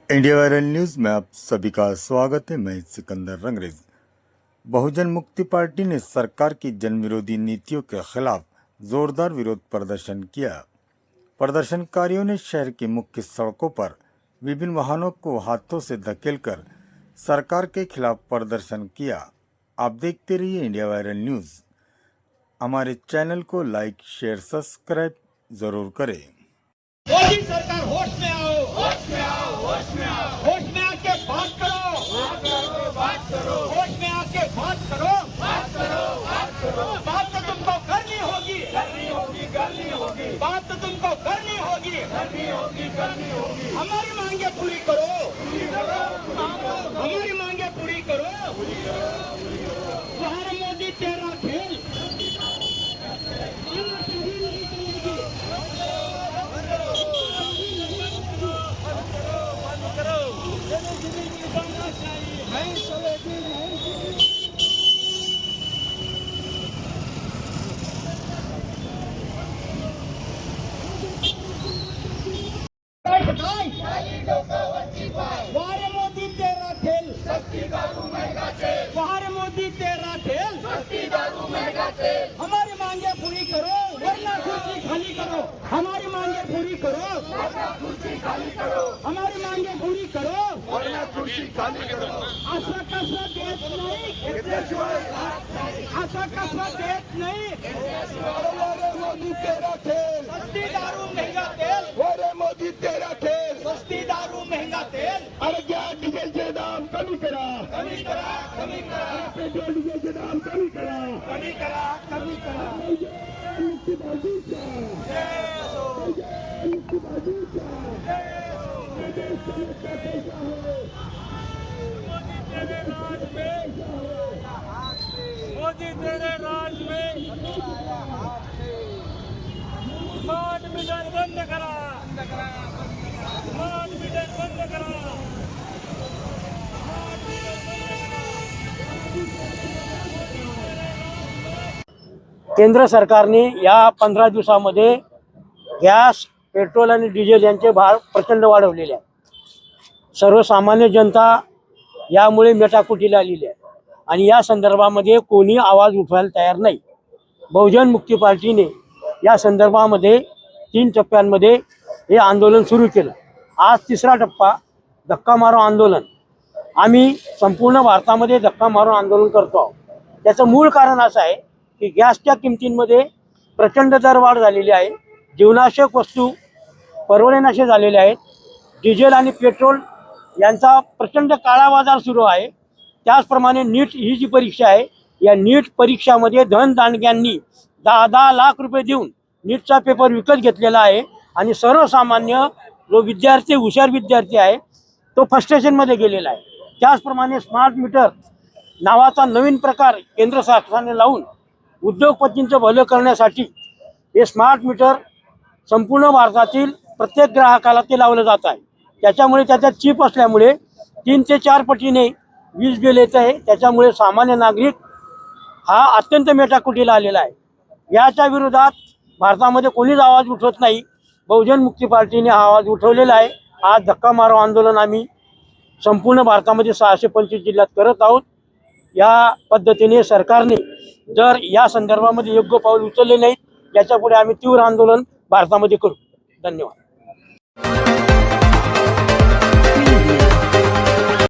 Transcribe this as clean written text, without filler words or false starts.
India viral news में आप सभी का स्वागत है। मैं सिकंदर रंगरेज। बहुजन मुक्ति पार्टी ने सरकार की जनविरोधी नीतियों के खिलाफ जोरदार विरोध प्रदर्शन किया। प्रदर्शनकारियों ने शहर की मुख्य सड़कों पर विभिन्न वाहनों को हाथों से धकेलकर सरकार के खिलाफ प्रदर्शन किया। आप देखते रहिए इंडिया वायरल न्यूज। हमारे चैनल को लाइक, शेयर, सब्सक्राइब जरूर करें। मोदी सरकार होश में आओ, होश में आओ, होश में आओ, होश में आके बात करो, बात करो, बात करो, होश में आके बात करो, बात करो, बात करो। बात तो तुमको करनी होगी, करनी होगी, करनी होगी। बात तो तुमको करनी होगी, करनी होगी, करनी होगी। हमारी मांगे पूरी करो, पूरी करो, हमारी मांगे पूरी करो, पूरी करो, पूरी करो। तुम्हारे मोदी तेरा खेल वारे मोदी तेरा खेल, सस्ती दारू महंगा तेल, वारे मोदी तेरा खेल, सस्ती दारू महंगा तेल। हमारी मांगे पूरी करो वरना कुर्सी खाली करो, हमारी मांगे पूरी करो वरना कुर्सी खाली करो, हमारी मांगे पूरी करो वरना कुर्सी खाली करो। असा कसा देत नाही, असा कसा देत नाही। वारे मोदी तेरा खेल, सस्ती दारू महंगा तेल, वारे मोदी तेरा खेल, सस्ती दारू महंगा तेल। अरे गॅस डिझेलचे दाम कमी करा, कमी करा, कमी करा। पेट्रोल डिझेलचे दाम कमी करा, कमी करा, कमी करा। मुक्ती बाजूचा, जय हो, मुक्ती बाजूचा, जय हो। देश का कैसा हो, मोदी तेरे राज में, मोदी तेरे राज में। स्मार्ट मीटर बंद करा, स्मार्ट मीटर बंद करा, स्मार्ट मीटर बंद करा। केंद्र सरकारने या 15 दिवसामध्ये गॅस, पेट्रोल आणि डिझेल यांचे भाव प्रचंड वाढवलेले आहेत। सर्वसामान्य जनता यामुळे मेटाकुटीला आलेली आहे आणि या संदर्भामध्ये कोणी आवाज उठवायला तयार नाही। बहुजन मुक्ती पार्टीने या संदर्भामध्ये 3 टप्प्यांमध्ये हे आंदोलन सुरू केलं। आज तिसरा टप्पा धक्का मारो आंदोलन। आम्ही संपूर्ण भारतामध्ये धक्का मारो आंदोलन करतो आहोत। त्याचं मूळ कारण असं आहे की गॅसच्या किमतींमध्ये प्रचंड दरवाढ झालेली आहे। जीवनावश्यक वस्तू परवडेनासे झालेले आहेत। डिझेल आणि पेट्रोल यांचा प्रचंड काळा बाजार सुरू आहे। त्याचप्रमाणे नीट ही जी परीक्षा आहे, या नीट परीक्षामध्ये धनदांडग्यांनी 10-10 लाख रुपये देऊन नीटचा पेपर विकत घेतलेला आहे आणि सर्वसामान्य जो विद्यार्थी, हुशार विद्यार्थी आहे, तो फ्रस्ट्रेशनमध्ये गेलेला आहे। त्याचप्रमाणे स्मार्ट मीटर नावाचा नवीन प्रकार केंद्र सरकारने लावून उद्योगपतींचं भलं करण्यासाठी हे स्मार्ट मीटर संपूर्ण भारतातील प्रत्येक ग्राहकाला ते लावलं जात आहे। त्याच्यामुळे त्याच्यात चिप असल्यामुळे 3 ते 4 पटीने वीज बिल येत आहे। त्याच्यामुळे सामान्य नागरिक हा अत्यंत मेटाकुटीला आलेला आहे। याच्या विरोधात भारतामध्ये कोणीच आवाज उठवत नाही। बहुजन मुक्ती पार्टीने हा आवाज उठवलेला आहे। आज धक्का मारो आंदोलन आम्ही संपूर्ण भारतामध्ये 625 जिल्ह्यात करत आहोत। या पद्धतीने सरकारने जर या संदर्भामध्ये योग्य पाऊल उचलले नाही, याच्यापुढे आम्ही तीव्र आंदोलन भारतामध्ये करू। धन्यवाद।